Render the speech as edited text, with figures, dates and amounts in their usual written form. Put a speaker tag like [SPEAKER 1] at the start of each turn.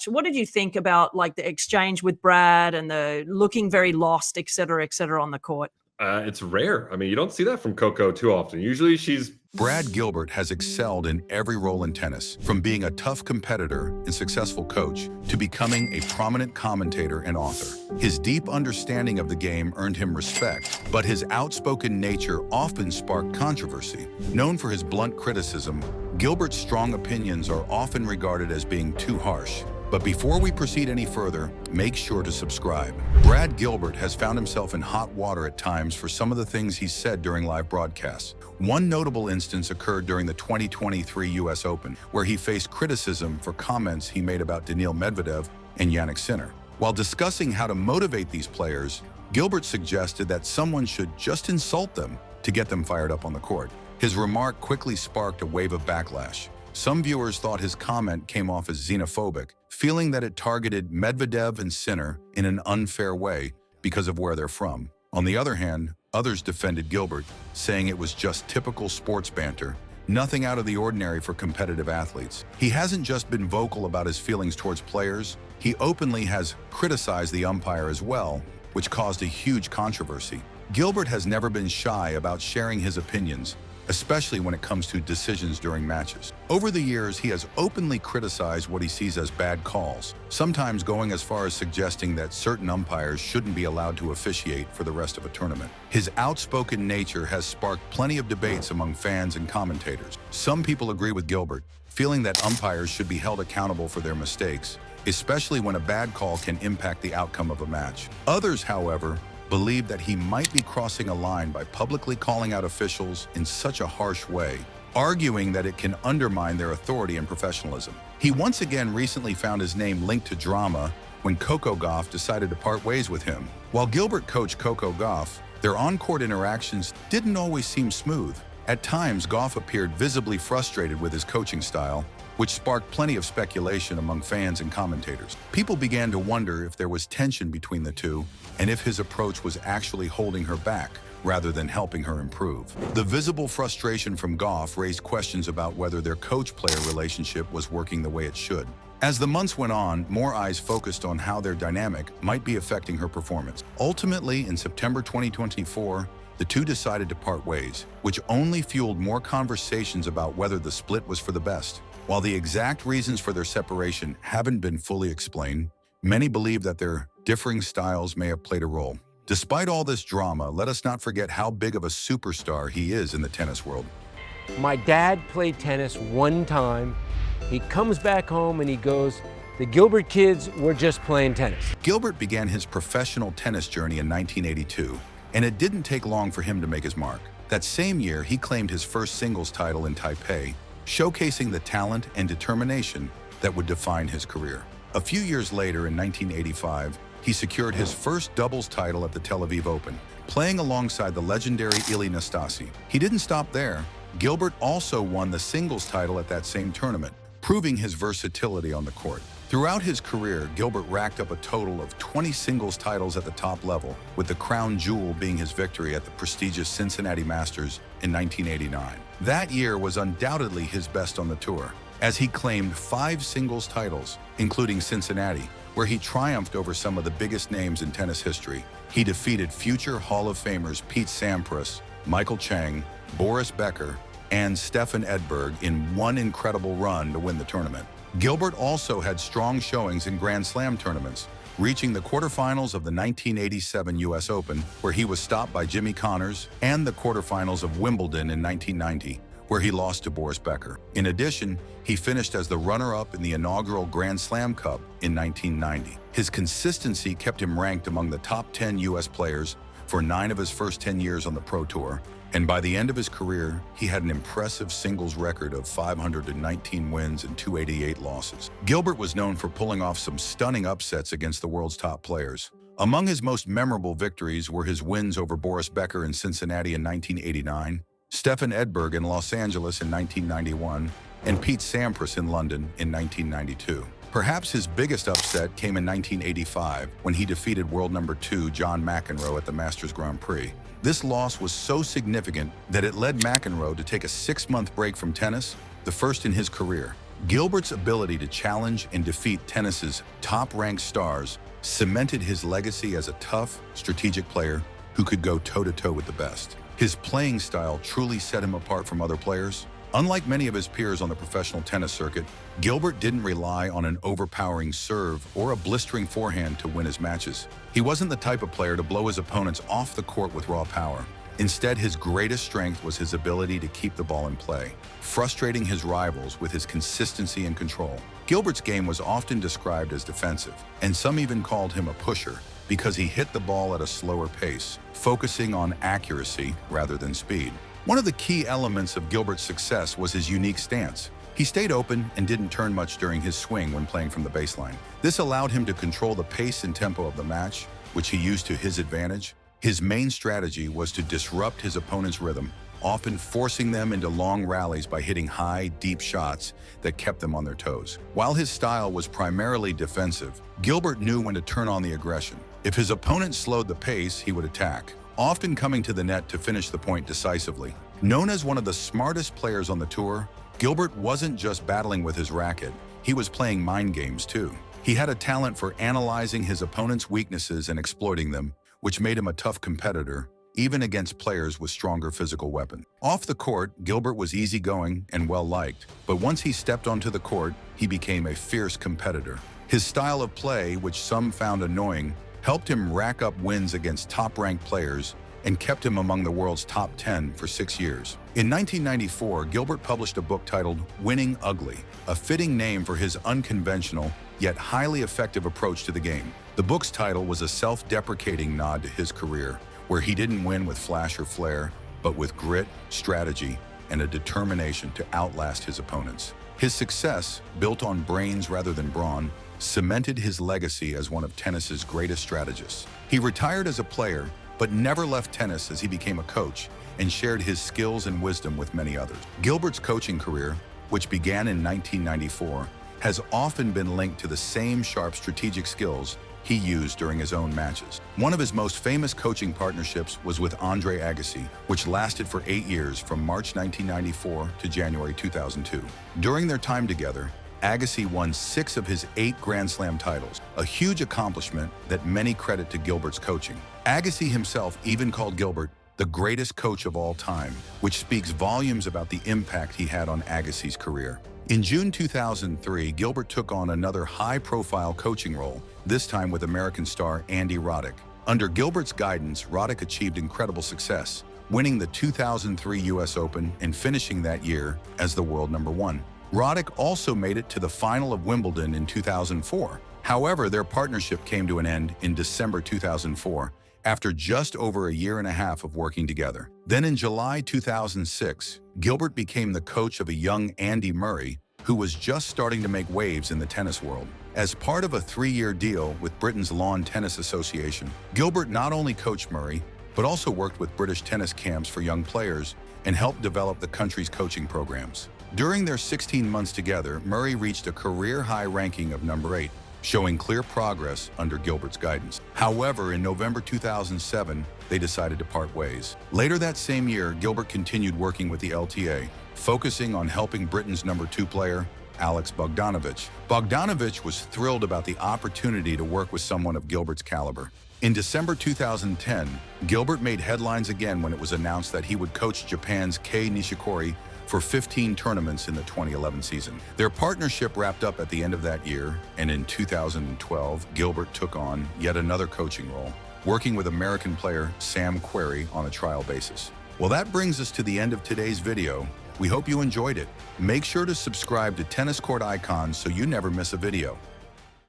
[SPEAKER 1] match. What did you think about like the exchange with Brad and the looking very lost, et cetera, on the court?
[SPEAKER 2] It's rare. I mean, you don't see that from Coco too often. Usually she's...
[SPEAKER 3] Brad Gilbert has excelled in every role in tennis, from being a tough competitor and successful coach to becoming a prominent commentator and author. His deep understanding of the game earned him respect, but his outspoken nature often sparked controversy. Known for his blunt criticism, Gilbert's strong opinions are often regarded as being too harsh. But before we proceed any further, make sure to subscribe. Brad Gilbert has found himself in hot water at times for some of the things he's said during live broadcasts. One notable instance occurred during the 2023 US Open, where he faced criticism for comments he made about Daniil Medvedev and Jannik Sinner. While discussing how to motivate these players, Gilbert suggested that someone should just insult them to get them fired up on the court. His remark quickly sparked a wave of backlash. Some viewers thought his comment came off as xenophobic, feeling that it targeted Medvedev and Sinner in an unfair way because of where they're from. On the other hand, others defended Gilbert, saying it was just typical sports banter, nothing out of the ordinary for competitive athletes. He hasn't just been vocal about his feelings towards players, he openly has criticized the umpire as well, which caused a huge controversy. Gilbert has never been shy about sharing his opinions, especially when it comes to decisions during matches. Over the years, he has openly criticized what he sees as bad calls, sometimes going as far as suggesting that certain umpires shouldn't be allowed to officiate for the rest of a tournament. His outspoken nature has sparked plenty of debates among fans and commentators. Some people agree with Gilbert, feeling that umpires should be held accountable for their mistakes, especially when a bad call can impact the outcome of a match. Others, however, believed that he might be crossing a line by publicly calling out officials in such a harsh way, arguing that it can undermine their authority and professionalism. He once again recently found his name linked to drama when Coco Gauff decided to part ways with him. While Gilbert coached Coco Gauff, their on-court interactions didn't always seem smooth. At times, Gauff appeared visibly frustrated with his coaching style, which sparked plenty of speculation among fans and commentators. People began to wonder if there was tension between the two and if his approach was actually holding her back rather than helping her improve. The visible frustration from Gauff raised questions about whether their coach-player relationship was working the way it should. As the months went on, more eyes focused on how their dynamic might be affecting her performance. Ultimately, in September 2024, the two decided to part ways, which only fueled more conversations about whether the split was for the best. While the exact reasons for their separation haven't been fully explained, many believe that their differing styles may have played a role. Despite all this drama, let us not forget how big of a superstar he is in the tennis world.
[SPEAKER 4] My dad played tennis one time. He comes back home and he goes, "The Gilbert kids were just playing tennis."
[SPEAKER 3] Gilbert began his professional tennis journey in 1982, and it didn't take long for him to make his mark. That same year, he claimed his first singles title in Taipei, showcasing the talent and determination that would define his career. A few years later, in 1985, he secured his first doubles title at the Tel Aviv Open, playing alongside the legendary Ilie Nastase. He didn't stop there. Gilbert also won the singles title at that same tournament, proving his versatility on the court. Throughout his career, Gilbert racked up a total of 20 singles titles at the top level, with the crown jewel being his victory at the prestigious Cincinnati Masters in 1989. That year was undoubtedly his best on the tour, as he claimed 5 singles titles, including Cincinnati, where he triumphed over some of the biggest names in tennis history. He defeated future Hall of Famers Pete Sampras, Michael Chang, Boris Becker, and Stefan Edberg in one incredible run to win the tournament. Gilbert also had strong showings in Grand Slam tournaments, reaching the quarterfinals of the 1987 US Open, where he was stopped by Jimmy Connors, and the quarterfinals of Wimbledon in 1990, where he lost to Boris Becker. In addition, he finished as the runner-up in the inaugural Grand Slam Cup in 1990. His consistency kept him ranked among the top 10 US players for 9 of his first 10 years on the Pro Tour, and by the end of his career, he had an impressive singles record of 519 wins and 288 losses. Gilbert was known for pulling off some stunning upsets against the world's top players. Among his most memorable victories were his wins over Boris Becker in Cincinnati in 1989, Stefan Edberg in Los Angeles in 1991, and Pete Sampras in London in 1992. Perhaps his biggest upset came in 1985 when he defeated world number 2 John McEnroe at the Masters Grand Prix. This loss was so significant that it led McEnroe to take a 6-month break from tennis, the first in his career. Gilbert's ability to challenge and defeat tennis's top-ranked stars cemented his legacy as a tough, strategic player who could go toe-to-toe with the best. His playing style truly set him apart from other players. Unlike many of his peers on the professional tennis circuit, Gilbert didn't rely on an overpowering serve or a blistering forehand to win his matches. He wasn't the type of player to blow his opponents off the court with raw power. Instead, his greatest strength was his ability to keep the ball in play, frustrating his rivals with his consistency and control. Gilbert's game was often described as defensive, and some even called him a pusher because he hit the ball at a slower pace, focusing on accuracy rather than speed. One of the key elements of Gilbert's success was his unique stance. He stayed open and didn't turn much during his swing when playing from the baseline. This allowed him to control the pace and tempo of the match, which he used to his advantage. His main strategy was to disrupt his opponent's rhythm, often forcing them into long rallies by hitting high, deep shots that kept them on their toes. While his style was primarily defensive, Gilbert knew when to turn on the aggression. If his opponent slowed the pace, he would attack, often coming to the net to finish the point decisively. Known as one of the smartest players on the tour, Gilbert wasn't just battling with his racket, he was playing mind games too. He had a talent for analyzing his opponent's weaknesses and exploiting them, which made him a tough competitor, even against players with stronger physical weapons. Off the court, Gilbert was easygoing and well-liked, but once he stepped onto the court, he became a fierce competitor. His style of play, which some found annoying, helped him rack up wins against top-ranked players and kept him among the world's top 10 for 6 years. In 1994, Gilbert published a book titled Winning Ugly, a fitting name for his unconventional yet highly effective approach to the game. The book's title was a self-deprecating nod to his career, where he didn't win with flash or flair, but with grit, strategy, and a determination to outlast his opponents. His success, built on brains rather than brawn, cemented his legacy as one of tennis's greatest strategists. He retired as a player, but never left tennis as he became a coach and shared his skills and wisdom with many others. Gilbert's coaching career, which began in 1994, has often been linked to the same sharp strategic skills he used during his own matches. One of his most famous coaching partnerships was with Andre Agassi, which lasted for 8 years from March 1994 to January 2002. During their time together, Agassi won 6 of his 8 Grand Slam titles, a huge accomplishment that many credit to Gilbert's coaching. Agassi himself even called Gilbert the greatest coach of all time, which speaks volumes about the impact he had on Agassi's career. In June 2003, Gilbert took on another high-profile coaching role, this time with American star Andy Roddick. Under Gilbert's guidance, Roddick achieved incredible success, winning the 2003 US Open and finishing that year as the world #1. Roddick also made it to the final of Wimbledon in 2004. However, their partnership came to an end in December 2004, after just over a year and a half of working together. Then in July 2006, Gilbert became the coach of a young Andy Murray, who was just starting to make waves in the tennis world. As part of a 3-year deal with Britain's Lawn Tennis Association, Gilbert not only coached Murray, but also worked with British tennis camps for young players and helped develop the country's coaching programs. During their 16 months together, Murray reached a career-high ranking of number 8, showing clear progress under Gilbert's guidance. However, in November 2007, they decided to part ways. Later that same year, Gilbert continued working with the LTA, focusing on helping Britain's #2 player, Alex Bogdanovic. Bogdanovic was thrilled about the opportunity to work with someone of Gilbert's caliber. In December 2010, Gilbert made headlines again when it was announced that he would coach Japan's Kei Nishikori for 15 tournaments in the 2011 season. Their partnership wrapped up at the end of that year, and in 2012, Gilbert took on yet another coaching role, working with American player Sam Querrey on a trial basis. Well, that brings us to the end of today's video. We hope you enjoyed it. Make sure to subscribe to Tennis Court Icons so you never miss a video.